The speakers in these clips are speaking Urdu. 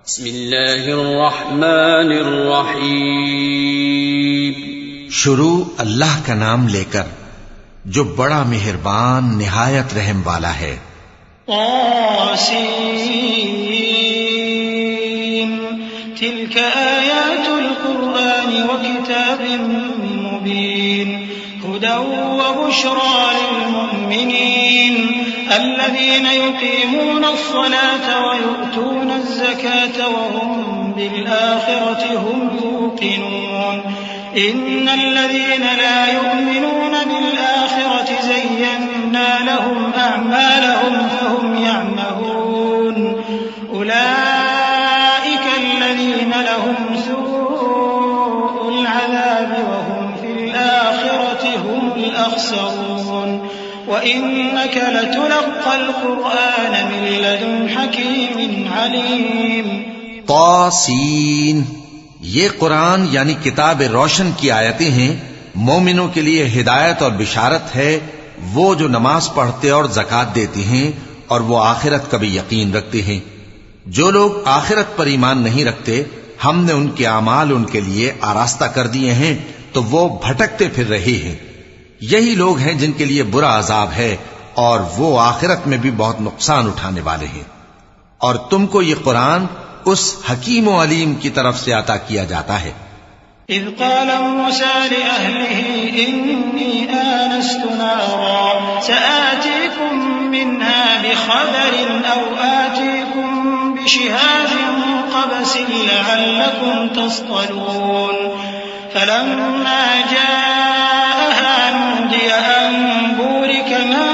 بسم اللہ الرحمن الرحیم شروع اللہ کا نام لے کر جو بڑا مہربان نہایت رحم والا ہے۔ طاسین تلك آیات القرآن وکتاب مبین هدى وبشرى للمؤمنین الذين يقيمون الصلاة ويؤتون الزكاة وهم بالآخرة هم يوقنون إن الذين لا يؤمنون بالآخرة زينا لهم أعمالهم فهم يعمهون أولئك الذين لهم سوء العذاب وهم في الآخرة هم الأخسرون وَإِنَّكَ لَتُلَقَّى الْقُرْآنَ مِن لَّدُنْ حَكِيمٍ عَلِيمٍ۔ طاسین، یہ قرآن یعنی کتاب روشن کی آیتیں ہیں، مومنوں کے لیے ہدایت اور بشارت ہے، وہ جو نماز پڑھتے اور زکوٰۃ دیتے ہیں اور وہ آخرت کا بھی یقین رکھتے ہیں۔ جو لوگ آخرت پر ایمان نہیں رکھتے، ہم نے ان کے اعمال ان کے لیے آراستہ کر دیے ہیں تو وہ بھٹکتے پھر رہے ہیں۔ یہی لوگ ہیں جن کے لیے برا عذاب ہے اور وہ آخرت میں بھی بہت نقصان اٹھانے والے ہیں۔ اور تم کو یہ قرآن اس حکیم و علیم کی طرف سے عطا کیا جاتا ہے۔ اذ قال موسى لأهله إني آنست نارا سآتيكم منها بخبر أو آتيكم بشهاب قبس لعلكم تصطلون فلما جاءها نودي أن بورك من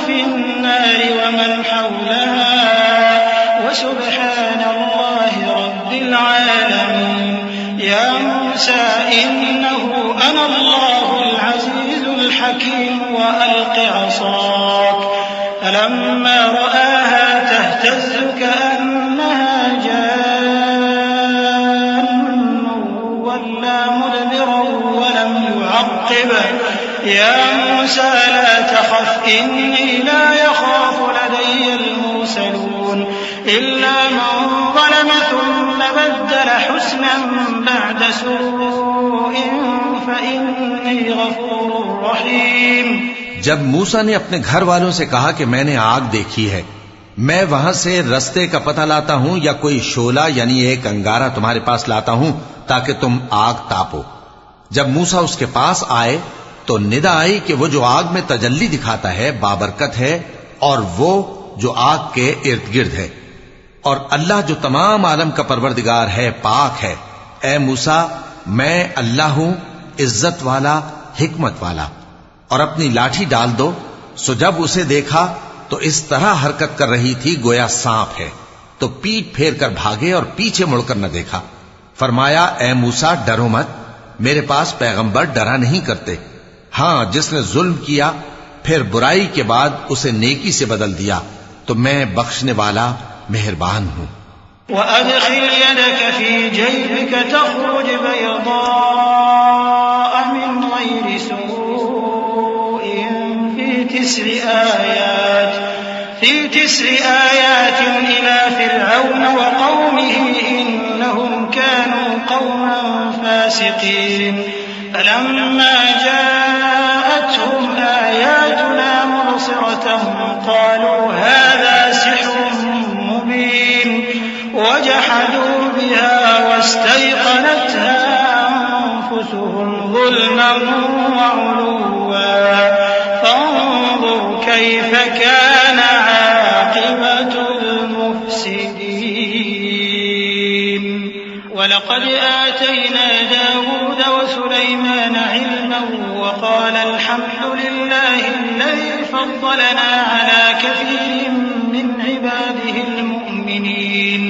في النار ومن حولها وسبحان الله رب العالمين يا موسى إنه أنا الله العزيز الحكيم وألق عصاك فلما رآها تهتز كأنها جان ولا مدبرا ولم يعقب يا موسى لا تخف إني لا يخاف لدي المرسلون إلا من ظلم ثم بدل حسنا بعد سوء فإني غفور رحيم۔ جب موسیٰ نے اپنے گھر والوں سے کہا کہ میں نے آگ دیکھی ہے، میں وہاں سے رستے کا پتہ لاتا ہوں یا کوئی شعلہ یعنی ایک انگارہ تمہارے پاس لاتا ہوں تاکہ تم آگ تاپو۔ جب موسیٰ اس کے پاس آئے تو ندا آئی کہ وہ جو آگ میں تجلی دکھاتا ہے بابرکت ہے اور وہ جو آگ کے ارد گرد ہے، اور اللہ جو تمام عالم کا پروردگار ہے پاک ہے۔ اے موسیٰ، میں اللہ ہوں، عزت والا، حکمت والا، اور اپنی لاٹھی ڈال دو۔ سو جب اسے دیکھا تو اس طرح حرکت کر رہی تھی گویا سانپ ہے، تو پیٹ پھیر کر بھاگے اور پیچھے مڑ کر نہ دیکھا۔ فرمایا اے موسیٰ ڈرو مت، میرے پاس پیغمبر ڈرا نہیں کرتے۔ ہاں، جس نے ظلم کیا پھر برائی کے بعد اسے نیکی سے بدل دیا تو میں بخشنے والا مہربان ہوں۔ وَأَدْخِلْ يَدَكَ فِي جَيْبِكَ تَخْرُجْ بَيْضَاءَ مِنْ غَيْرِ سُوءٍ فِي تِسْعِ آيَاتٍ إِلَى فِرْعَوْنَ وَقَوْمِهِ إِنَّهُمْ كَانُوا قَوْمًا فَاسِقِينَ فَلَمَّا جَاءَتْهُمْ آيَاتُنَا مُبْصِرَةً قَالُوا هَذَا سِحْرٌ مُبِينٌ وَجَحَدُوا بِهَا وَاسْتَيْقَنَتْهَا أَنفُسُهُمْ ظُلْمًا وَعُلُوًّا فَانظُرْ كَيْفَ كَانَ عَاقِبَةُ الْمُفْسِدِينَ وَلَقَدْ آتَيْنَا دَاوُودَ وَسُلَيْمَانَ عِلْمًا وَقَالَ الْحَمْدُ لِلَّهِ الَّذِي فَضَّلَنَا عَلَى كَثِيرٍ مِّنْ عِبَادِهِ الْمُؤْمِنِينَ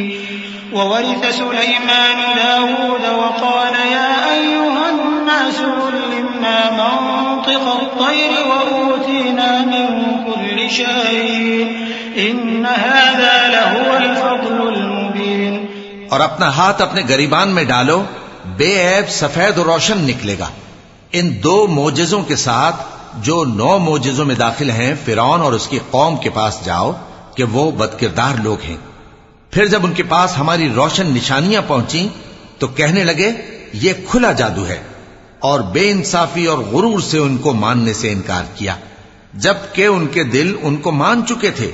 وَوَرِثَ سُلَيْمَانُ دَاوُودَ وَقَالَ يَا أَيُّهَا النَّاسُ عُلِّمْنَا مَنطِقَ الطَّيْرِ وَأُوتِينَا مِن كُلِّ شَيْءٍ إِنَّ هَذَا لَهُوَ الْفَضْلُ الْمُبِينُ۔ اور اپنا ہاتھ اپنے گریبان میں ڈالو، بے عیب سفید و روشن نکلے گا۔ ان 2 معجزوں کے ساتھ جو 9 معجزوں میں داخل ہیں فرعون اور اس کی قوم کے پاس جاؤ کہ وہ بدکردار لوگ ہیں۔ پھر جب ان کے پاس ہماری روشن نشانیاں پہنچیں تو کہنے لگے یہ کھلا جادو ہے، اور بے انصافی اور غرور سے ان کو ماننے سے انکار کیا، جبکہ ان کے دل ان کو مان چکے تھے۔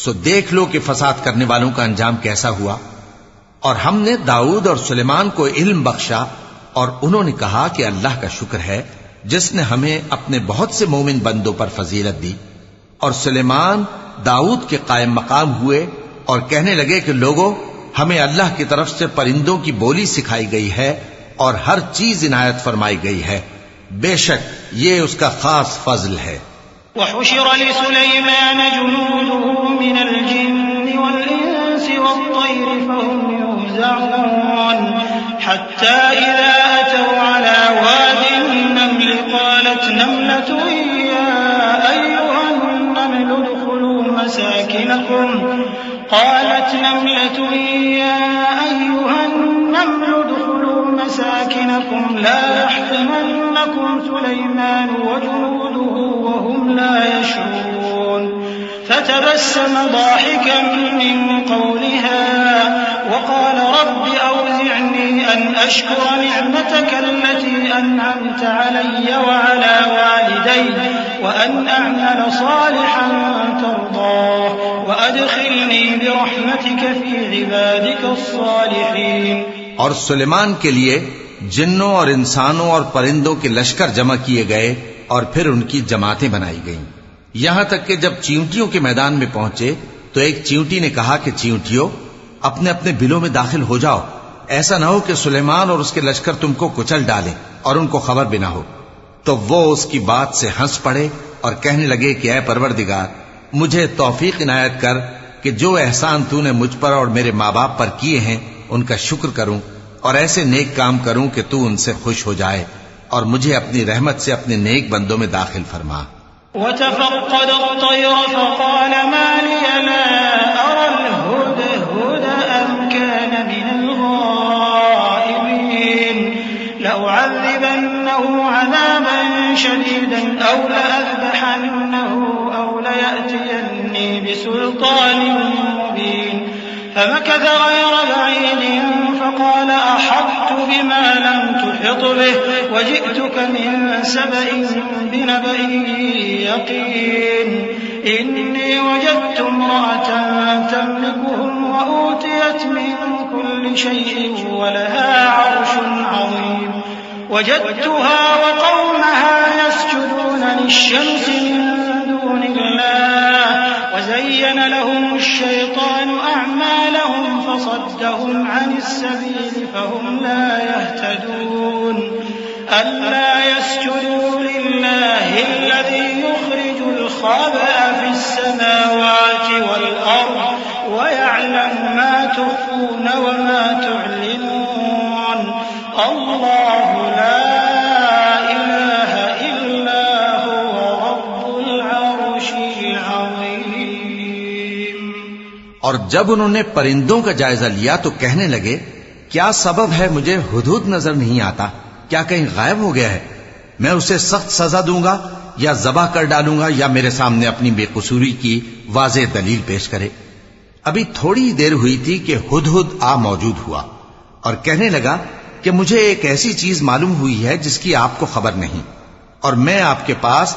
سو دیکھ لو کہ فساد کرنے والوں کا انجام کیسا ہوا۔ اور ہم نے داؤد اور سلیمان کو علم بخشا، اور انہوں نے کہا کہ اللہ کا شکر ہے جس نے ہمیں اپنے بہت سے مومن بندوں پر فضیلت دی۔ اور سلیمان داؤد کے قائم مقام ہوئے اور کہنے لگے کہ لوگوں، ہمیں اللہ کی طرف سے پرندوں کی بولی سکھائی گئی ہے اور ہر چیز عنایت فرمائی گئی ہے، بے شک یہ اس کا خاص فضل ہے۔ وحشر لسليمان جنوده من الجن والإنس والطير فهم يوزعون حتى إذا أتوا على واد النمل قالت نملة يا أيها النمل ادخلوا مساكنكم لا يحطمنكم سليمان وجنوده وهم لا يشعرون فتبسم ضاحكا من قولها وقال رب أوزعني أن أشكر نعمتك التي أنعمت علي وعلى والدي وأن أعمل صالحا ترضاه وأدخلني برحمتك في عبادك الصالحين۔ اور سلیمان کے لیے جنوں اور انسانوں اور پرندوں کے لشکر جمع کیے گئے اور پھر ان کی جماعتیں بنائی گئیں، یہاں تک کہ جب چیونٹیوں کے میدان میں پہنچے تو ایک چیونٹی نے کہا کہ چیونٹیوں اپنے اپنے بلوں میں داخل ہو جاؤ، ایسا نہ ہو کہ سلیمان اور اس کے لشکر تم کو کچل ڈالیں اور ان کو خبر بھی نہ ہو۔ تو وہ اس کی بات سے ہنس پڑے اور کہنے لگے کہ اے پروردگار، مجھے توفیق عنایت کر کہ جو احسان تو نے مجھ پر اور میرے ماں باپ پر کیے ہیں ان کا شکر کروں اور ایسے نیک کام کروں کہ تو ان سے خوش ہو جائے، اور مجھے اپنی رحمت سے اپنے نیک بندوں میں داخل فرما۔ وتفقد الطير فقال ما لي لا أرى الهدهد أم كان من الغائبين لأعذبنه عذابا شديدا أو لأذبحنه أو ليأتيني بسلطان مبين فمكث غير بعيد فقال أحطت بما لم تحط به وجئتك من سبأ بنبأ يقين إني وجدت امرأة تملكهم وأوتيت من كل شيء ولها عرش عظيم وجدتها وقومها يسجدون للشمس من دون الله وزين لهم الشيطان أعمالهم فصدهم عن السبيل فهم لا يهتدون ألا يسجدوا لله الذي يخرج الخبأ في السماوات والأرض ويعلم ما تخفون وما تعلنون الله لا إله إلا هو رب العرش العظيم۔ اور جب انہوں نے پرندوں کا جائزہ لیا تو کہنے لگے کیا سبب ہے مجھے ہدہد نظر نہیں آتا، کیا کہیں غائب ہو گیا ہے؟ میں اسے سخت سزا دوں گا یا ذبح کر ڈالوں گا یا میرے سامنے اپنی بے قصوری کی واضح دلیل پیش کرے۔ ابھی تھوڑی دیر ہوئی تھی کہ ہدہد آ موجود ہوا اور کہنے لگا کہ مجھے ایک ایسی چیز معلوم ہوئی ہے جس کی آپ کو خبر نہیں، اور میں آپ کے پاس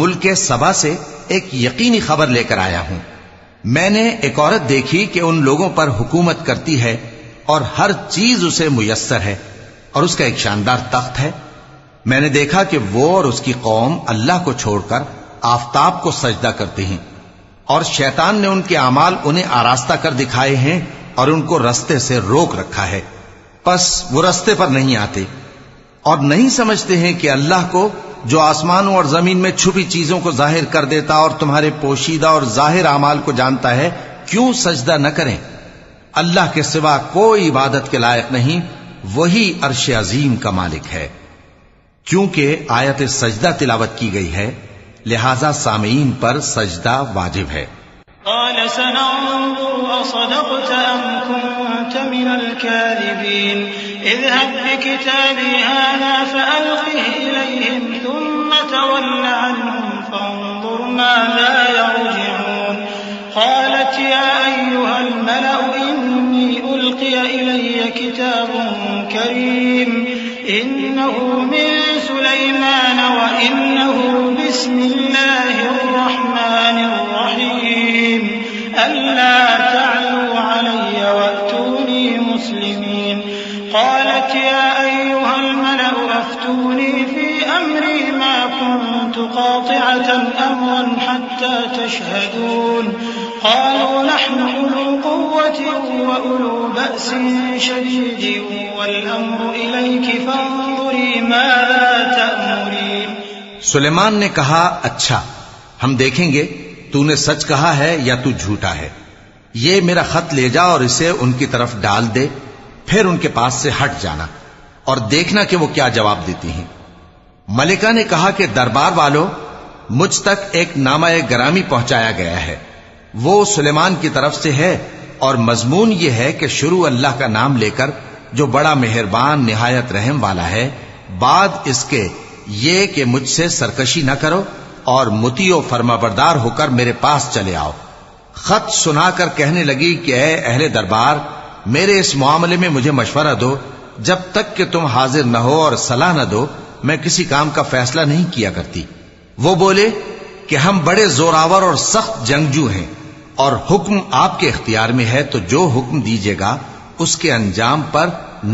ملک سبا سے ایک یقینی خبر لے کر آیا ہوں۔ میں نے ایک عورت دیکھی کہ ان لوگوں پر حکومت کرتی ہے اور ہر چیز اسے میسر ہے، اور اس کا ایک شاندار تخت ہے۔ میں نے دیکھا کہ وہ اور اس کی قوم اللہ کو چھوڑ کر آفتاب کو سجدہ کرتے ہیں، اور شیطان نے ان کے اعمال انہیں آراستہ کر دکھائے ہیں اور ان کو رستے سے روک رکھا ہے، پس وہ رستے پر نہیں آتے اور نہیں سمجھتے ہیں کہ اللہ کو جو آسمانوں اور زمین میں چھپی چیزوں کو ظاہر کر دیتا اور تمہارے پوشیدہ اور ظاہر اعمال کو جانتا ہے، کیوں سجدہ نہ کریں؟ اللہ کے سوا کوئی عبادت کے لائق نہیں، وہی عرش عظیم کا مالک ہے۔ کیونکہ آیت سجدہ تلاوت کی گئی ہے لہذا سامعین پر سجدہ واجب ہے۔ قال سننظر أصدقت أم كنت من الكاذبين اذهب بكتابي هذا فألقه إليهم ثم تول عنهم فانظر ماذا يرجعون قالت يا أيها الملأ إني ألقي إلي كتاب كريم إنه من سليمان وإنه بسم الله الرحمن الرحيم ألا تعلوا علي وأتوني مسلمين قالت يا أيها الملأ أفتوني في أمري ما كنت قاطعة أمرا حتى تشهدون قالوا نحن أولو قوة وأولو بأس شديد والأمر إليك فانظري ماذا تأمرين. سلیمان نے کہا اچھا ہم دیکھیں گے تو نے سچ کہا ہے یا تو جھوٹا ہے. یہ میرا خط لے جا اور اسے ان کی طرف ڈال دے پھر ان کے پاس سے ہٹ جانا اور دیکھنا کہ وہ کیا جواب دیتی ہیں. ملکہ نے کہا کہ دربار والوں مجھ تک ایک نامہ گرامی پہنچایا گیا ہے وہ سلیمان کی طرف سے ہے اور مضمون یہ ہے کہ شروع اللہ کا نام لے کر جو بڑا مہربان نہایت رحم والا ہے بعد اس کے یہ کہ مجھ سے سرکشی نہ کرو اور مطیع و فرما بردار ہو کر میرے پاس چلے آؤ. خط سنا کر کہنے لگی کہ اے اہل دربار میرے اس معاملے میں مجھے مشورہ دو جب تک کہ تم حاضر نہ ہو اور صلاح نہ دو میں کسی کام کا فیصلہ نہیں کیا کرتی. وہ بولے کہ ہم بڑے زوراور اور سخت جنگجو ہیں اور حکم آپ کے اختیار میں ہے تو جو حکم دیجیے گا اس کے انجام پر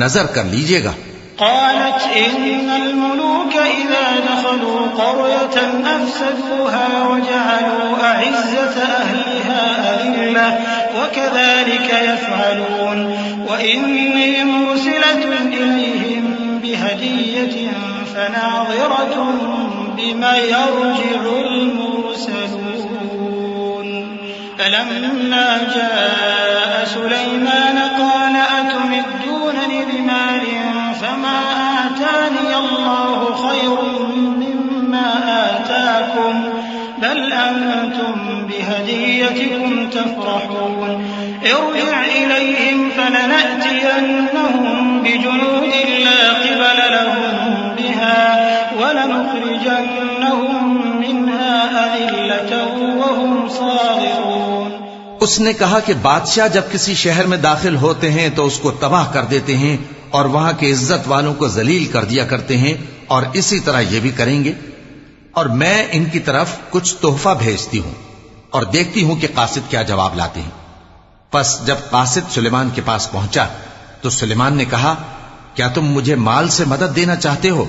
نظر کر لیجیے گا. قالت إن الملوك إذا دخلوا قرية أفسدوها وجعلوا أعزة أهلها أذلة وكذلك يفعلون وإني مرسلة إليهم بهدية فناظرة بما يرجع المرسلون. فلما جاء سليمان قال أتمدونني بمال فما آتاني الله خير مما آتاكم بل أنتم بهديتكم تفرحون. ارجع إليهم فلنأتينهم بجنود لا قبل لهم بها ولنخرجنهم منها أذلة وهم صاغرون. اس نے کہا کہ بادشاہ جب کسی شہر میں داخل ہوتے ہیں تو اس کو تباہ کر دیتے ہیں اور وہاں کے عزت والوں کو ذلیل کر دیا کرتے ہیں اور اسی طرح یہ بھی کریں گے اور میں ان کی طرف کچھ تحفہ بھیجتی ہوں اور دیکھتی ہوں کہ قاصد کیا جواب لاتے ہیں. پس جب قاصد سلیمان کے پاس پہنچا تو سلیمان نے کہا کیا تم مجھے مال سے مدد دینا چاہتے ہو؟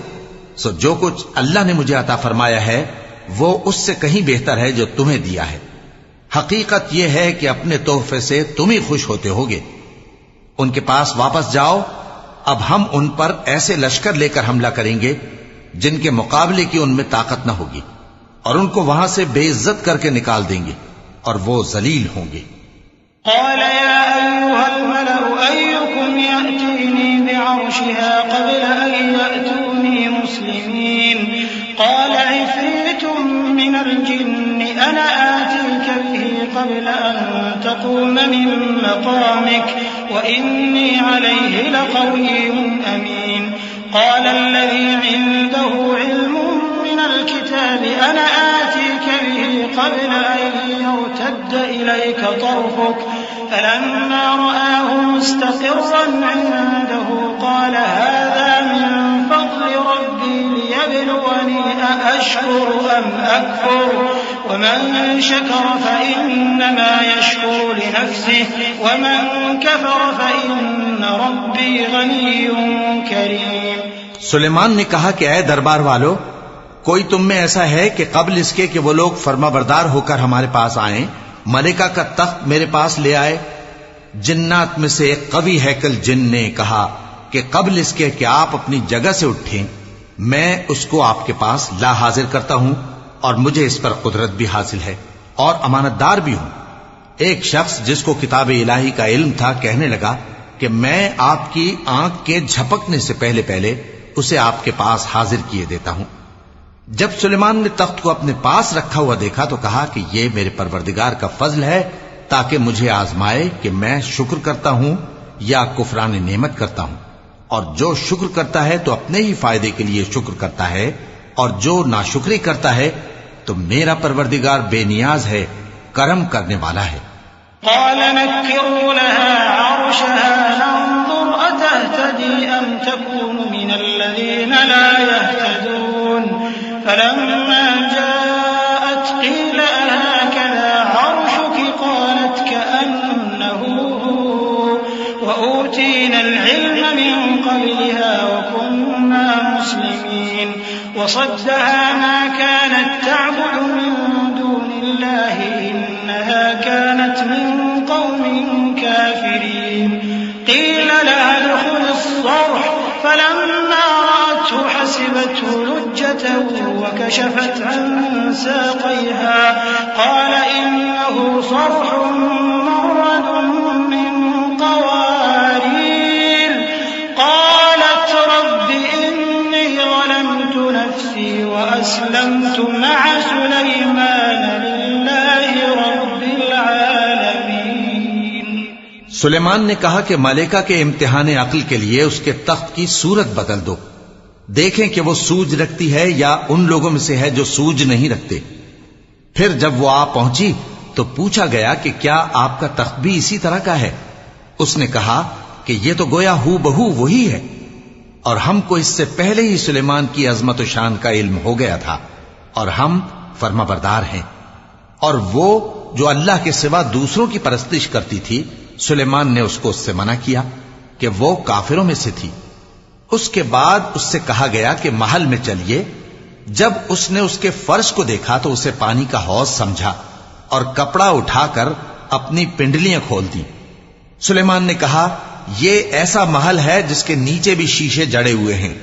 سو جو کچھ اللہ نے مجھے عطا فرمایا ہے وہ اس سے کہیں بہتر ہے جو تمہیں دیا ہے. حقیقت یہ ہے کہ اپنے تحفے سے تم ہی خوش ہوتے ہوگے. ان کے پاس واپس جاؤ اب ہم ان پر ایسے لشکر لے کر حملہ کریں گے جن کے مقابلے کی ان میں طاقت نہ ہوگی اور ان کو وہاں سے بے عزت کر کے نکال دیں گے اور وہ ذلیل ہوں گے. قال يا أيها الملأ أيكم يأتيني بعرشها قبل أن يأتوني مسلمين قال عفريت من الجن أنا آتيك به قبل أن تقوم من مقامك وإني عليه لقوي أمين. قال الذي عنده علم من الكتاب أنا آتيك به قبل أن يرتد إليك طرفك فلما رآه مستقرا عنده قال هذا من فضل ربي ليبلوني أأشكر أم أكفر ومن شكر فإنما يشكر لنفسه ومن كفر فإن ربي غني كريم. سلیمان نے کہا کہ اے دربار والو کوئی تم میں ایسا ہے کہ قبل اس کے کہ وہ لوگ فرما بردار ہو کر ہمارے پاس آئیں ملکہ کا تخت میرے پاس لے آئے؟ جنات میں سے ایک قوی ہیکل جن نے کہا کہ قبل اس کے کہ آپ اپنی جگہ سے اٹھیں میں اس کو آپ کے پاس لا حاضر کرتا ہوں اور مجھے اس پر قدرت بھی حاصل ہے اور امانت دار بھی ہوں. ایک شخص جس کو کتاب الہی کا علم تھا کہنے لگا کہ میں آپ کی آنکھ کے جھپکنے سے پہلے پہلے اسے آپ کے پاس حاضر کیے دیتا ہوں. جب سلیمان نے تخت کو اپنے پاس رکھا ہوا دیکھا تو کہا کہ یہ میرے پروردگار کا فضل ہے تاکہ مجھے آزمائے کہ میں شکر کرتا ہوں یا کفران نعمت کرتا ہوں. اور جو شکر کرتا ہے تو اپنے ہی فائدے کے لیے شکر کرتا ہے اور جو ناشکری کرتا ہے تو میرا پروردگار بے نیاز ہے کرم کرنے والا ہے. قال نكروا لها عرشها ننظر أتهتدي أم تكون من الذين لا يهتدون فلما جاءت قيل أهكذا عرشك قالت كأنه هو وأوتينا العلم من قبلها وكنا مسلمين وصدها ما كانت تعبد من دون الله إنها كانت من قوم كافرين قيل لها ادخل الصرح فلما رأته حسبته لجة وكشفت عن ساقيها قال إنه صرح ممرد من قوارير قالت رب إني ظلمت نفسي وأسلمت مع سليمان لله رب العالمين. سلیمان نے کہا کہ ملکہ کے امتحان عقل کے لیے اس کے تخت کی صورت بدل دو، دیکھیں کہ وہ سوج رکھتی ہے یا ان لوگوں میں سے ہے جو سوج نہیں رکھتے. پھر جب وہ آ پہنچی تو پوچھا گیا کہ کیا آپ کا تخت بھی اسی طرح کا ہے؟ اس نے کہا کہ یہ تو گویا ہو بہو وہی ہے، اور ہم کو اس سے پہلے ہی سلیمان کی عظمت و شان کا علم ہو گیا تھا، اور ہم فرما بردار ہیں. اور وہ جو اللہ کے سوا دوسروں کی پرستش کرتی تھی، سلیمان نے اس کو اس سے منع کیا کہ وہ کافروں میں سے تھی. اس کے بعد اس سے کہا گیا کہ محل میں چلیے. جب اس نے اس کے فرش کو دیکھا تو اسے پانی کا حوض سمجھا اور کپڑا اٹھا کر اپنی پنڈلیاں کھول دی. سلیمان نے کہا یہ ایسا محل ہے جس کے نیچے بھی شیشے جڑے ہوئے ہیں.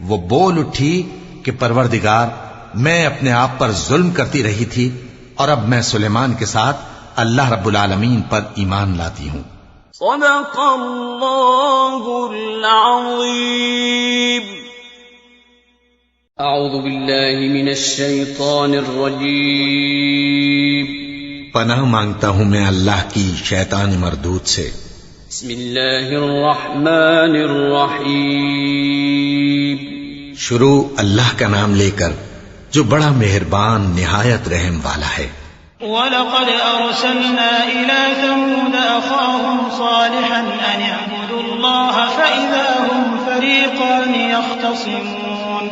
وہ بول اٹھی کہ پروردگار، میں اپنے آپ پر ظلم کرتی رہی تھی اور اب میں سلیمان کے ساتھ اللہ رب العالمین پر ایمان لاتی ہوں. صدق اللہ العظیم. اعوذ باللہ من الشیطان الرجیم. پناہ مانگتا ہوں میں اللہ کی شیطان مردود سے. بسم اللہ الرحمن الرحیم. شروع اللہ کا نام لے کر جو بڑا مہربان نہایت رحم والا ہے. وَلَقَدْ أَرْسَلْنَا إِلَى ثَمُودَ أَخَاهُمْ صَالِحًا أَنِ اعْبُدُوا اللَّهَ فَإِذَا هُمْ فَرِيقَانِ يَخْتَصِمُونَ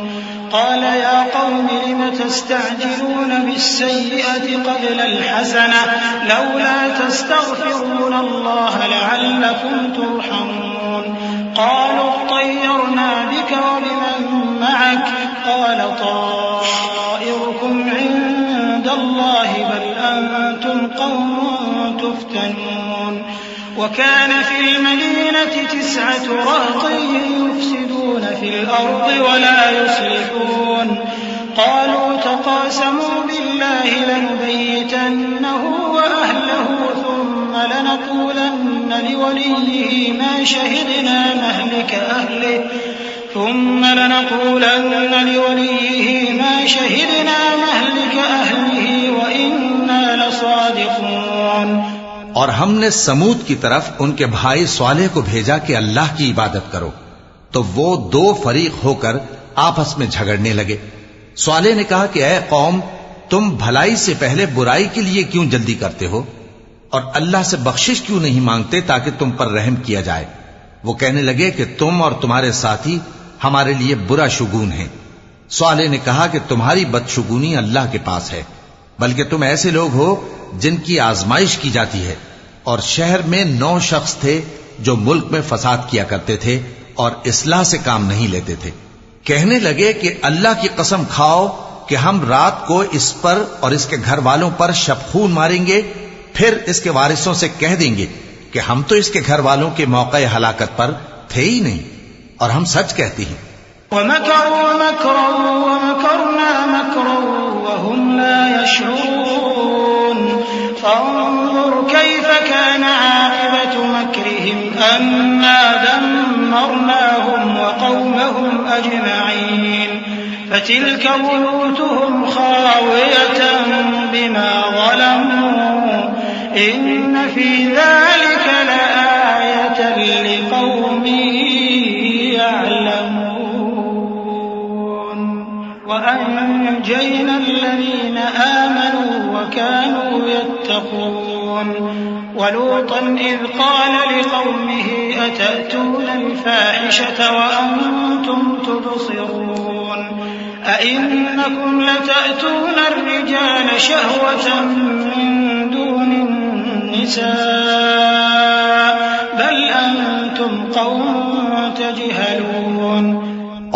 قَالَ يَا قَوْمِ لِمَ تَسْتَعْجِلُونَ بِالسَّيِّئَةِ قَبْلَ الْحَسَنَةِ لَوْلَا تَسْتَغْفِرُونَ اللَّهَ لَعَلَّكُمْ تُرْحَمُونَ قَالُوا اطَّيَّرْنَا بِكَ وَبِمَن مَّعَكَ قَالَ طَائِرُكُمْ عِندَ اللَّهِ بَلْ أَنتُمْ قَوْمٌ تُفْتَنُونَ وَكَانَ فِي الْمَدِينَةِ 9 رَهْطٍ يُفْسِدُونَ فِي الْأَرْضِ وَلَا يُصْلِحُونَ قَالُوا تَقَاسَمُوا بِاللَّهِ لَنُبَيِّتَنَّهُ وَأَهْلَهُ ثُمَّ لَنَقُولَنَّ لِوَلِيِّهِ مَا شَهِدْنَا مَهْلِكَ أَهْلِهِ وَإِنَّا لَصَادِقُونَ. اور ہم نے سمود کی طرف ان کے بھائی صالح کو بھیجا کہ اللہ کی عبادت کرو، تو وہ 2 فریق ہو کر آپس میں جھگڑنے لگے. صالح نے کہا کہ اے قوم، تم بھلائی سے پہلے برائی کے لیے کیوں جلدی کرتے ہو اور اللہ سے بخشش کیوں نہیں مانگتے تاکہ تم پر رحم کیا جائے؟ وہ کہنے لگے کہ تم اور تمہارے ساتھی ہمارے لیے برا شگون ہیں. صالح نے کہا کہ تمہاری بدشگونی اللہ کے پاس ہے، بلکہ تم ایسے لوگ ہو جن کی آزمائش کی جاتی ہے. اور شہر میں 9 شخص تھے جو ملک میں فساد کیا کرتے تھے اور اصلاح سے کام نہیں لیتے تھے. کہنے لگے کہ اللہ کی قسم کھاؤ کہ ہم رات کو اس پر اور اس کے گھر والوں پر شبخون ماریں گے، پھر اس کے وارثوں سے کہہ دیں گے کہ ہم تو اس کے گھر والوں کے موقع ہلاکت پر تھے ہی نہیں، اور ہم سچ کہتے ہیں. وَمَكَرُوا مَكْرًا وَمَكَرْنَا مَكْرًا وَهُمْ لَا يَشْعُرُونَ فَانظُرْ كَيْفَ كَانَ عَاقِبَةُ مَكْرِهِمْ أَنَّا دَمَّرْنَاهُمْ وَقَوْمَهُمْ أَجْمَعِينَ فَتِلْكَ بُيُوتُهُمْ خَاوِيَةً بِمَا ظَلَمُوا إِنَّ فِي ذَلِكَ لَآيَةً لِقَوْمٍ يَعْلَمُونَ وَأَنجَيْنَا الَّذِينَ آمَنُوا وَكَانُوا يَتَّقُونَ ولوطا إذ قال لقومه أتأتون الفاحشة وأنتم تبصرون أئنكم لتأتون الرجال شهوة من دون النساء بل أنتم قوم تجهلون.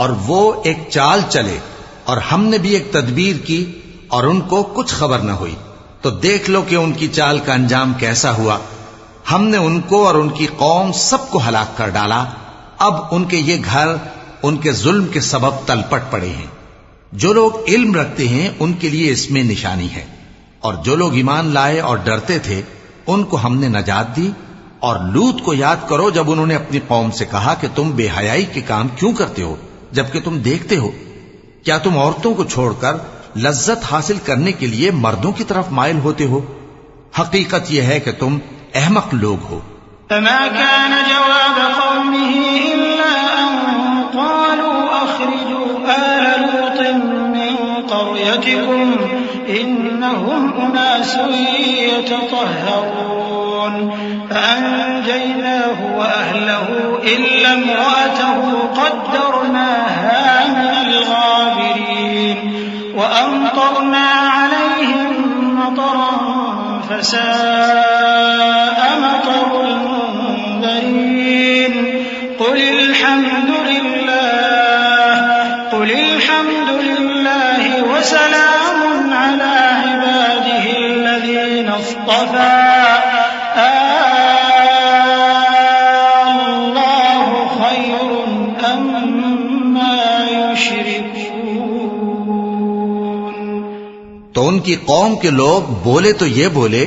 اور وہ ایک چال چلے اور ہم نے بھی ایک تدبیر کی اور ان کو کچھ خبر نہ ہوئی، تو دیکھ لو کہ ان کی چال کا انجام کیسا ہوا. ہم نے ان کو اور ان کی قوم سب کو ہلاک کر ڈالا. اب ان کے یہ گھر ان کے ظلم کے سبب تلپٹ پڑے ہیں. جو لوگ علم رکھتے ہیں ان کے لیے اس میں نشانی ہے، اور جو لوگ ایمان لائے اور ڈرتے تھے ان کو ہم نے نجات دی. اور لوط کو یاد کرو جب انہوں نے اپنی قوم سے کہا کہ تم بے حیائی کے کام کیوں کرتے ہو جبکہ تم دیکھتے ہو؟ کیا تم عورتوں کو چھوڑ کر لذت حاصل کرنے کے لیے مردوں کی طرف مائل ہوتے ہو؟ حقیقت یہ ہے کہ تم احمق لوگ ہو. فما كان جواب قومه إلا أن قالوا أخرجوا آل لوط من قريتكم إنهم أناس يتطهرون فأنجيناه وأهله إلا امرأته قدرناها من الغابرين وأمطرنا عليهم مطرا فساء مطر المنذرين. قل الحمد لله وسلام على عباده الذين اصطفى الله خير أما يشركون. تو ان کی قوم کے لوگ بولے تو یہ بولے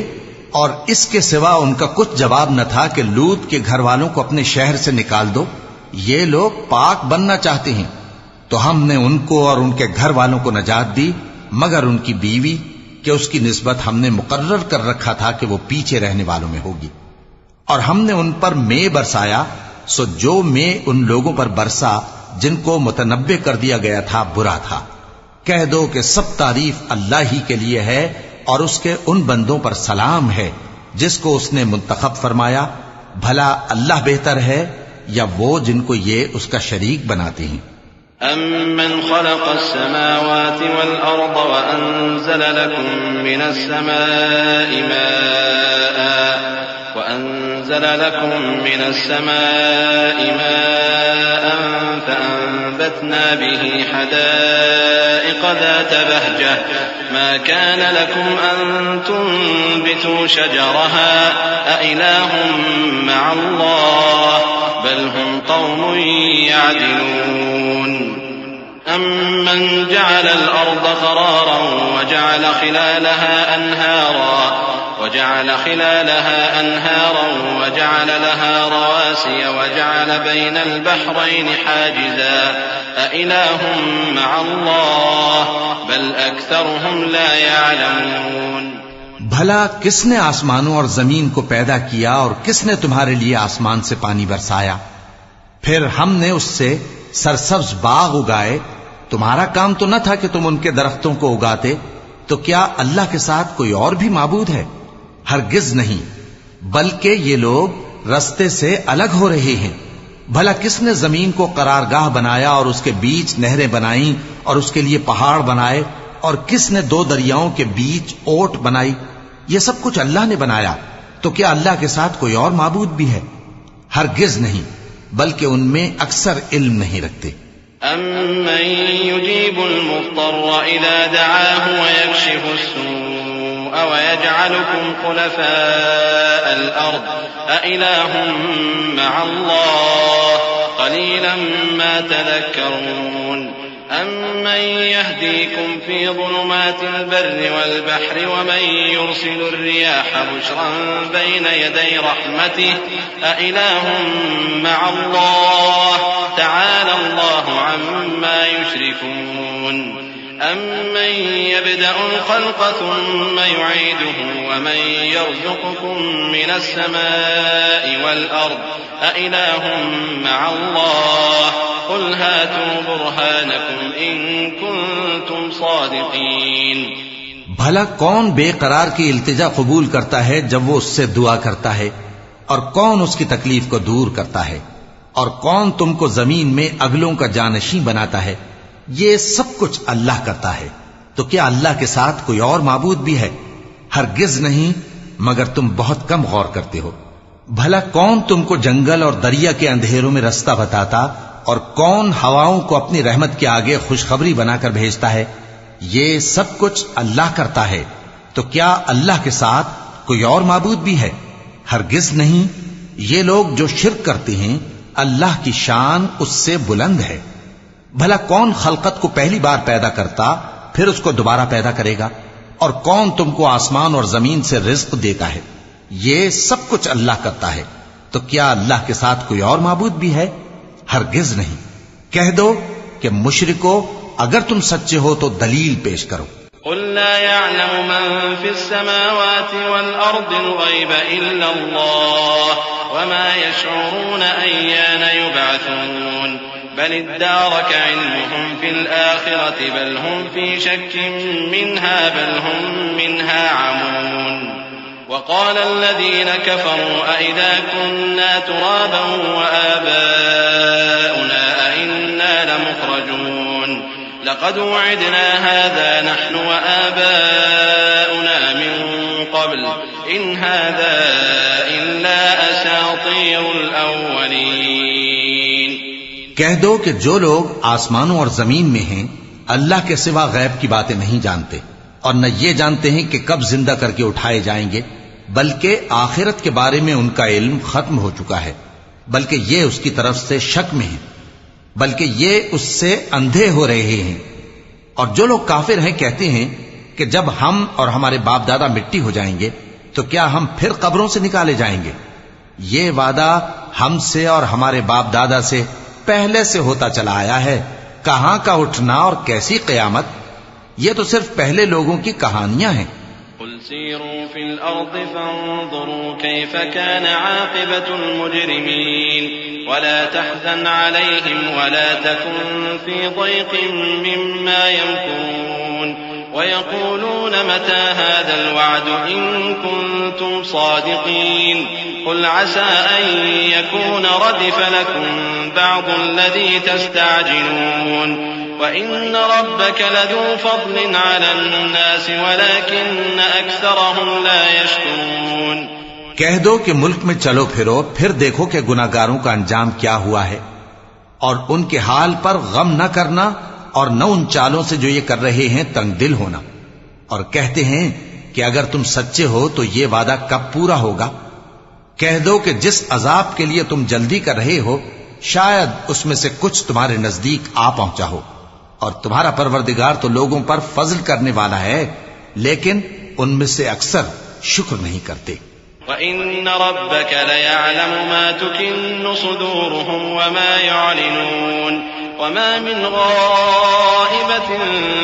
اور اس کے سوا ان کا کچھ جواب نہ تھا کہ لوط کے گھر والوں کو اپنے شہر سے نکال دو، یہ لوگ پاک بننا چاہتے ہیں. تو ہم نے ان کو اور ان کے گھر والوں کو نجات دی مگر ان کی بیوی کہ اس کی نسبت ہم نے مقرر کر رکھا تھا کہ وہ پیچھے رہنے والوں میں ہوگی. اور ہم نے ان پر مے برسایا، سو جو مے ان لوگوں پر برسا جن کو متنبع کر دیا گیا تھا برا تھا. کہہ دو کہ سب تعریف اللہ ہی کے لیے ہے اور اس کے ان بندوں پر سلام ہے جس کو اس نے منتخب فرمایا. بھلا اللہ بہتر ہے یا وہ جن کو یہ اس کا شریک بناتے ہیں؟ أَمَّنْ خَلَقَ السَّمَاوَاتِ وَالْأَرْضَ وَأَنزَلَ لَكُم مِّنَ السَّمَاءِ مَاءً فَأَنبَتْنَا بِهِ حَدَائِقَ ذَاتَ بَهْجَةٍ مَا كَانَ لَكُمْ أَن تُنبِتُوا شَجَرَهَا أَإِلَٰهٌ مَّعَ اللَّهِ بَلْ هُمْ قَوْمٌ يَعْدِلُونَ. أَمَّنْ جَعَلَ الْأَرْضَ قَرَارًا وَجَعَلَ خِلَالَهَا أَنْهَارًا وَجَعَلَ لَهَا رَوَاسِيَ وَجَعَلَ بَيْنَ الْبَحْرَيْنِ حَاجِزًا أَإِلَٰهٌ مَّعَ اللَّهِ بَلْ أَكْثَرُهُمْ لَا يَعْلَمُونَ. بھلا کس نے آسمانوں اور زمین کو پیدا کیا اور کس نے تمہارے لیے آسمان سے پانی برسایا؟ پھر ہم نے اس سے سرسبز باغ اگائے. تمہارا کام تو نہ تھا کہ تم ان کے درختوں کو اگاتے. تو کیا اللہ کے ساتھ کوئی اور بھی معبود ہے؟ ہرگز نہیں، بلکہ یہ لوگ رستے سے الگ ہو رہے ہیں. بھلا کس نے زمین کو قرارگاہ بنایا اور اس کے بیچ نہریں بنائیں اور اس کے لیے پہاڑ بنائے، اور کس نے دو دریاؤں کے بیچ اوٹ بنائی؟ یہ سب کچھ اللہ نے بنایا. تو کیا اللہ کے ساتھ کوئی اور معبود بھی ہے؟ ہرگز نہیں، بلکہ ان میں اکثر علم نہیں رکھتے. أَمَّن يُجِيبُ الْمُضْطَرَّ إِذَا دَعَاهُ وَيَكْشِفُ السُّوءَ وَيَجْعَلُكُمْ خُلَفَاءَ الْأَرْضِ أَإِلَٰهٌ مَّعَ اللَّهِ قَلِيلًا مَّا تَذَكَّرُونَ. أَمَّن يَهْدِيكُمْ فِي ظُلُمَاتِ الْبَرِّ وَالْبَحْرِ وَمَن يُرْسِلُ الرِّيَاحَ بُشْرًا بَيْنَ يَدَيْ رَحْمَتِهِ أَإِلَٰهٌ مَّعَ اللَّهِ تَعَالَى اللَّهُ عَمَّا يُشْرِكُونَ. أَمَّن يَبْدَأُ الْخَلْقَ ثُمَّ يُعِيدُهُ وَمَن يَرْزُقُكُم مِّنَ السَّمَاءِ وَالْأَرْضِ أَإِلَٰهٌ مَّعَ اللَّهِ قُلْ هَاتُوا بُرْهَانَكُمْ إِن كُنتُمْ صَادِقِينَ. بھلا کون بے قرار کی التجا قبول کرتا ہے جب وہ اس سے دعا کرتا ہے، اور کون اس کی تکلیف کو دور کرتا ہے، اور کون تم کو زمین میں اگلوں کا جانشین بناتا ہے؟ یہ سب کچھ اللہ کرتا ہے، تو کیا اللہ کے ساتھ کوئی اور معبود بھی ہے؟ ہرگز نہیں، مگر تم بہت کم غور کرتے ہو۔ بھلا کون تم کو جنگل اور دریا کے اندھیروں میں رستہ بتاتا، اور کون ہواؤں کو اپنی رحمت کے آگے خوشخبری بنا کر بھیجتا ہے؟ یہ سب کچھ اللہ کرتا ہے، تو کیا اللہ کے ساتھ کوئی اور معبود بھی ہے؟ ہرگز نہیں۔ یہ لوگ جو شرک کرتے ہیں اللہ کی شان اس سے بلند ہے۔ بھلا کون خلقت کو پہلی بار پیدا کرتا پھر اس کو دوبارہ پیدا کرے گا؟ اور کون تم کو آسمان اور زمین سے رزق دیتا ہے؟ یہ سب کچھ اللہ کرتا ہے، تو کیا اللہ کے ساتھ کوئی اور معبود بھی ہے؟ ہرگز نہیں۔ کہہ دو کہ مشرکو اگر تم سچے ہو تو دلیل پیش کرو۔ قل لا يعلم من في السماوات والأرض الغيب إلا الله وما يشعرون أيان يبعثون بل ادارك علمهم في الآخرة بل هم في شك منها بل هم منها عمون وقال الذين كفروا أئذا كنا ترابا وآباؤنا أئنا لمخرجون لقد وعدنا هذا نحن وآباؤنا من قبل إن هذا إلا أساطير الأولين۔ کہہ دو کہ جو لوگ آسمانوں اور زمین میں ہیں اللہ کے سوا غیب کی باتیں نہیں جانتے، اور نہ یہ جانتے ہیں کہ کب زندہ کر کے اٹھائے جائیں گے، بلکہ آخرت کے بارے میں ان کا علم ختم ہو چکا ہے، بلکہ یہ اس کی طرف سے شک میں ہیں، بلکہ یہ اس سے اندھے ہو رہے ہیں۔ اور جو لوگ کافر ہیں کہتے ہیں کہ جب ہم اور ہمارے باپ دادا مٹی ہو جائیں گے تو کیا ہم پھر قبروں سے نکالے جائیں گے؟ یہ وعدہ ہم سے اور ہمارے باپ دادا سے پہلے سے ہوتا چلا آیا ہے، کہاں کا اٹھنا اور کیسی قیامت؟ یہ تو صرف پہلے لوگوں کی کہانیاں ہیں۔ قل سيروا في الأرض فانظروا كيف كان عاقبة المجرمين ولا تحزن عليهم ولا تكن في ضيق مما يمكرون ويقولون متى هذا الوعد إن كنتم صادقين قل عسى أن يكون ردف لكم بعض الذي تستعجلون وَإِنَّ رَبَّكَ لَذُو فَضْلٍ عَلَى النَّاسِ وَلَكِنَّ أَكْثَرَهُمْ لَا يَشْكُرُونَ۔ کہہ دو کہ ملک میں چلو پھرو پھر دیکھو کہ گناہگاروں کا انجام کیا ہوا ہے، اور ان کے حال پر غم نہ کرنا اور نہ ان چالوں سے جو یہ کر رہے ہیں تنگ دل ہونا، اور کہتے ہیں کہ اگر تم سچے ہو تو یہ وعدہ کب پورا ہوگا؟ کہہ دو کہ جس عذاب کے لیے تم جلدی کر رہے ہو شاید اس میں سے کچھ تمہارے نزدیک آ پہنچا ہو، اور تمہارا پروردگار تو لوگوں پر فضل کرنے والا ہے، لیکن ان میں سے اکثر شکر نہیں کرتے۔ وَإِنَّ رَبَّكَ لَيَعْلَمُ مَا تُكِنُّ صُدُورُهُمْ وَمَا يُعْلِنُونَ وَمَا مِنْ غَائِبَةٍ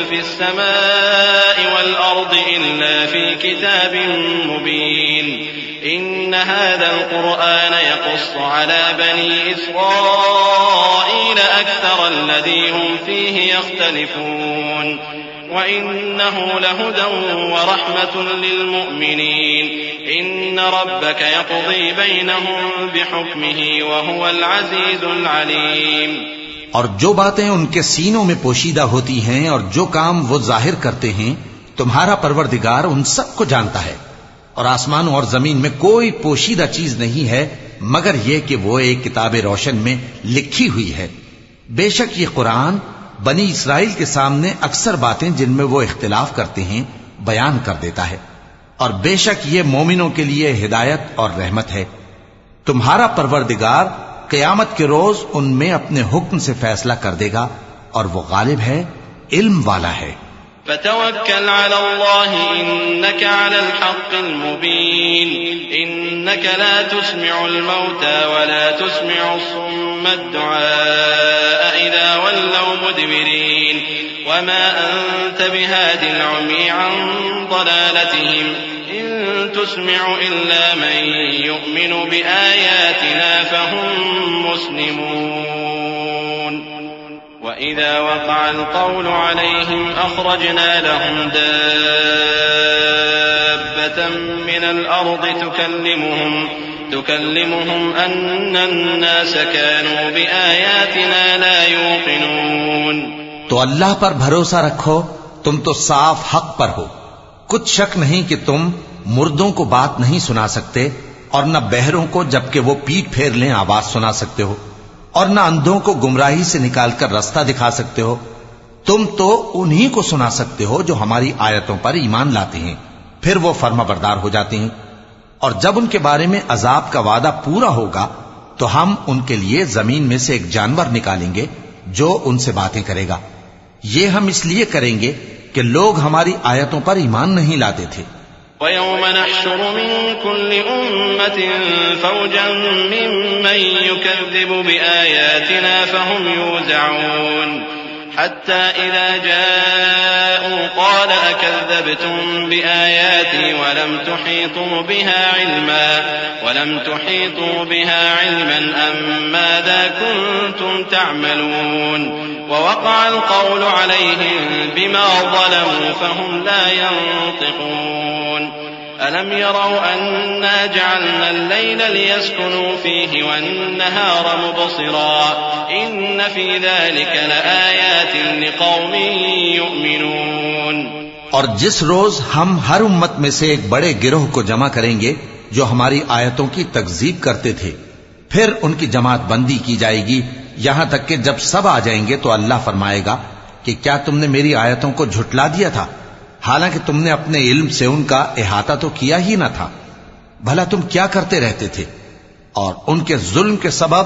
فِي السَّمَاءِ وَالْأَرْضِ إِلَّا فِي كِتَابٍ مُبِينٍ إِنَّ هَذَا الْقُرْآنَ يَقُصُّ عَلَى بَنِي إِسْرَائِيلَ أَكْثَرَ الَّذِي هُمْ فِيهِ يَخْتَلِفُونَ وَإِنَّهُ لَهُدًى وَرَحْمَةٌ لِّلْمُؤْمِنِينَ إِنَّ رَبَّكَ يَقْضِي بَيْنَهُم بِحُكْمِهِ وَهُوَ الْعَزِيزُ الْعَلِيمُ۔ اور جو باتیں ان کے سینوں میں پوشیدہ ہوتی ہیں اور جو کام وہ ظاہر کرتے ہیں تمہارا پروردگار ان سب کو جانتا ہے، اور آسمانوں اور زمین میں کوئی پوشیدہ چیز نہیں ہے مگر یہ کہ وہ ایک کتاب روشن میں لکھی ہوئی ہے۔ بے شک یہ قرآن بنی اسرائیل کے سامنے اکثر باتیں جن میں وہ اختلاف کرتے ہیں بیان کر دیتا ہے، اور بے شک یہ مومنوں کے لیے ہدایت اور رحمت ہے۔ تمہارا پروردگار قیامت کے روز ان میں اپنے حکم سے فیصلہ کر دے گا، اور وہ غالب ہے، علم والا ہے۔ فتوكل على الله إنك على الحق المبين إنك لا تسمع الموتى ولا تسمع الصم الدعاء إذا ولوا مدبرين وما أنت بهاد العمي عن ضلالتهم إن تسمع إلا من يؤمن بآياتنا فهم مسلمون وَإِذَا وَقَعَ الْقَوْلُ عَلَيْهِمْ أَخْرَجْنَا لَهُمْ دَابَّةً مِّنَ الْأَرْضِ تُكَلِّمُهُمْ أَنَّ النَّاسَ كَانُوا بِآيَاتِنَا لَا يُوقِنُونَ. تو اللہ پر بھروسہ رکھو، تم تو صاف حق پر ہو. کچھ شک نہیں کہ تم مردوں کو بات نہیں سنا سکتے، اور نہ بہروں کو جبکہ وہ پیٹ پھیر لیں آواز سنا سکتے ہو، اور نہ اندھوں کو گمراہی سے نکال کر رستہ دکھا سکتے ہو. تم تو انہی کو سنا سکتے ہو جو ہماری آیتوں پر ایمان لاتے ہیں، پھر وہ فرما بردار ہو جاتے ہیں. اور جب ان کے بارے میں عذاب کا وعدہ پورا ہوگا تو ہم ان کے لیے زمین میں سے ایک جانور نکالیں گے جو ان سے باتیں کرے گا. یہ ہم اس لیے کریں گے کہ لوگ ہماری آیتوں پر ایمان نہیں لاتے تھے. وَيَوْمَ نَحْشُرُ مِن كُلِّ أُمَّةٍ فَوْجًا مِّمَّن يُكَذِّبُ بِآيَاتِنَا فَهُمْ يُوزَعُونَ حَتَّى إِذَا جَاءُوا قَالَ أَكَذَّبْتُم بِآيَاتِي وَلَمْ تُحِيطُوا بِهَا عِلْمًا أَم مَّاذَا كُنتُمْ تَعْمَلُونَ وَوَقَعَ الْقَوْلُ عَلَيْهِمْ بِمَا ظَلَمُوا فَهُمْ لَا يَنطِقُونَ. أَلَمْ يَرَوْا أَنَّا جَعَلْنَا اللَّيْلَ لِيَسْكُنُوا فِيهِ وَالنَّهَارَ مُبْصِرًا إِنَّ فِي ذَلِكَ لَآيَاتٍ لِقَوْمٍ يُؤْمِنُونَ. اور جس روز ہم ہر امت میں سے ایک بڑے گروہ کو جمع کریں گے جو ہماری آیتوں کی تکذیب کرتے تھے، پھر ان کی جماعت بندی کی جائے گی یہاں تک کہ جب سب آ جائیں گے تو اللہ فرمائے گا کہ کیا تم نے میری آیتوں کو جھٹلا دیا تھا، حالانکہ تم نے اپنے علم سے ان کا احاطہ تو کیا ہی نہ تھا. بھلا تم کیا کرتے رہتے تھے؟ اور ان کے ظلم کے سبب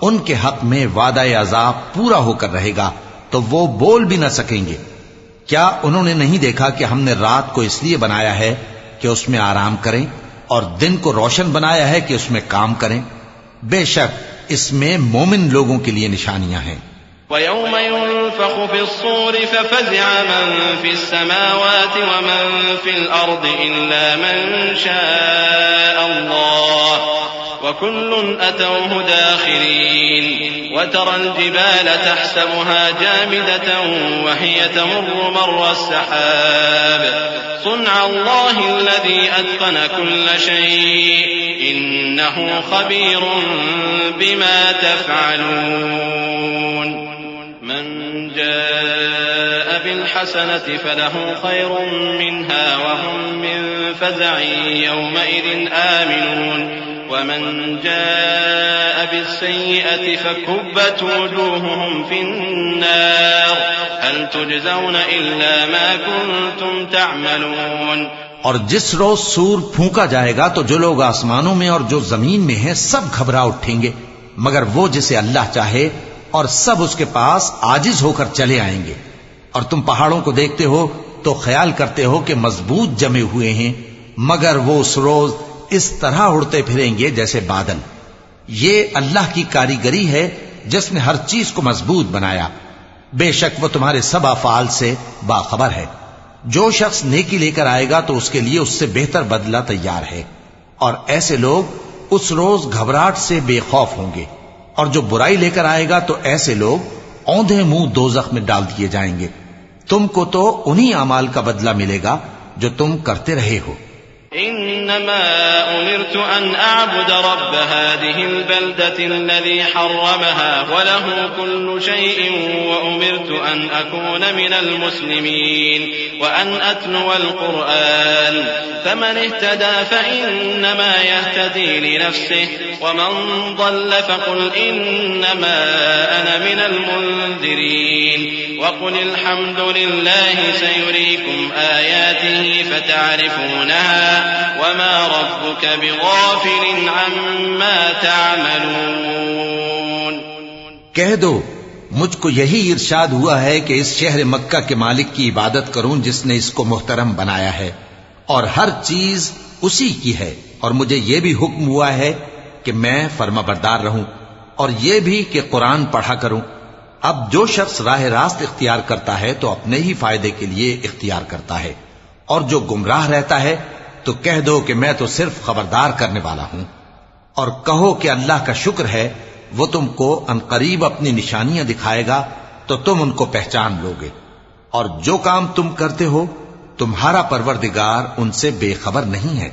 ان کے حق میں وعدہ عذاب پورا ہو کر رہے گا تو وہ بول بھی نہ سکیں گے. کیا انہوں نے نہیں دیکھا کہ ہم نے رات کو اس لیے بنایا ہے کہ اس میں آرام کریں اور دن کو روشن بنایا ہے کہ اس میں کام کریں؟ بے شک اس میں مومن لوگوں کے لیے نشانیاں ہیں. وَيَوْمَ يُنفَخُ فِي الصُّورِ فَفَزِعَ مَن فِي السَّمَاوَاتِ وَمَن فِي الْأَرْضِ إِلَّا مَن شَاءَ اللَّهُ وَكُلٌّ أَتَوْهُ دَاخِرِينَ. وَتَرَى الْجِبَالَ تَحْسَبُهَا جَامِدَةً وَهِيَ تَمُرُّ مَرَّ السَّحَابِ صُنْعَ اللَّهِ الَّذِي أَتْقَنَ كُلَّ شَيْءٍ إِنَّهُ خَبِيرٌ بِمَا تَفْعَلُونَ. مَن جَاءَ بِالْحَسَنَةِ فَلَهُ خَيْرٌ مِّنْهَا وَهُم مِّن فَزَعٍ يَوْمَئِذٍ آمِنُونَ. وَمَن جَاءَ بِالسَّيِّئَةِ فَكُبَّتْ وُجُوهُهُمْ فِي النَّارِ هَلْ تُجْزَوْنَ إِلَّا مَا كُنتُمْ تَعْمَلُونَ. اور جس روز سور پھونکا جائے گا تو جو لوگ آسمانوں میں اور جو زمین میں ہیں سب گھبرا اٹھیں گے مگر وہ جسے اللہ چاہے، اور سب اس کے پاس عاجز ہو کر چلے آئیں گے. اور تم پہاڑوں کو دیکھتے ہو تو خیال کرتے ہو کہ مضبوط جمے ہوئے ہیں، مگر وہ اس روز اس طرح اڑتے پھریں گے جیسے بادل. یہ اللہ کی کاریگری ہے جس نے ہر چیز کو مضبوط بنایا. بے شک وہ تمہارے سب افعال سے باخبر ہے. جو شخص نیکی لے کر آئے گا تو اس کے لیے اس سے بہتر بدلہ تیار ہے، اور ایسے لوگ اس روز گھبراہٹ سے بے خوف ہوں گے. اور جو برائی لے کر آئے گا تو ایسے لوگ اوندھے منہ دوزخ میں ڈال دیے جائیں گے. تم کو تو انہی اعمال کا بدلہ ملے گا جو تم کرتے رہے ہو. إنما أمرت أن أعبد رب هذه البلدة الذي حرمها وله كل شيء وأمرت أن أكون من المسلمين وأن أتلو القرآن فمن اهتدى فإنما يهتدي لنفسه ومن ضل فقل إنما أنا من المنذرين وقل الحمد لله سيريكم آياته فتعرفونها وما ربك بغافل عما تعملون. کہہ دو مجھ کو یہی ارشاد ہوا ہے کہ اس شہر مکہ کے مالک کی عبادت کروں جس نے اس کو محترم بنایا ہے اور ہر چیز اسی کی ہے، اور مجھے یہ بھی حکم ہوا ہے کہ میں فرما بردار رہوں اور یہ بھی کہ قرآن پڑھا کروں. اب جو شخص راہ راست اختیار کرتا ہے تو اپنے ہی فائدے کے لیے اختیار کرتا ہے، اور جو گمراہ رہتا ہے تو کہہ دو کہ میں تو صرف خبردار کرنے والا ہوں. اور کہو کہ اللہ کا شکر ہے وہ تم کو عنقریب اپنی نشانیاں دکھائے گا تو تم ان کو پہچان لوگے، اور جو کام تم کرتے ہو تمہارا پروردگار ان سے بے خبر نہیں ہے۔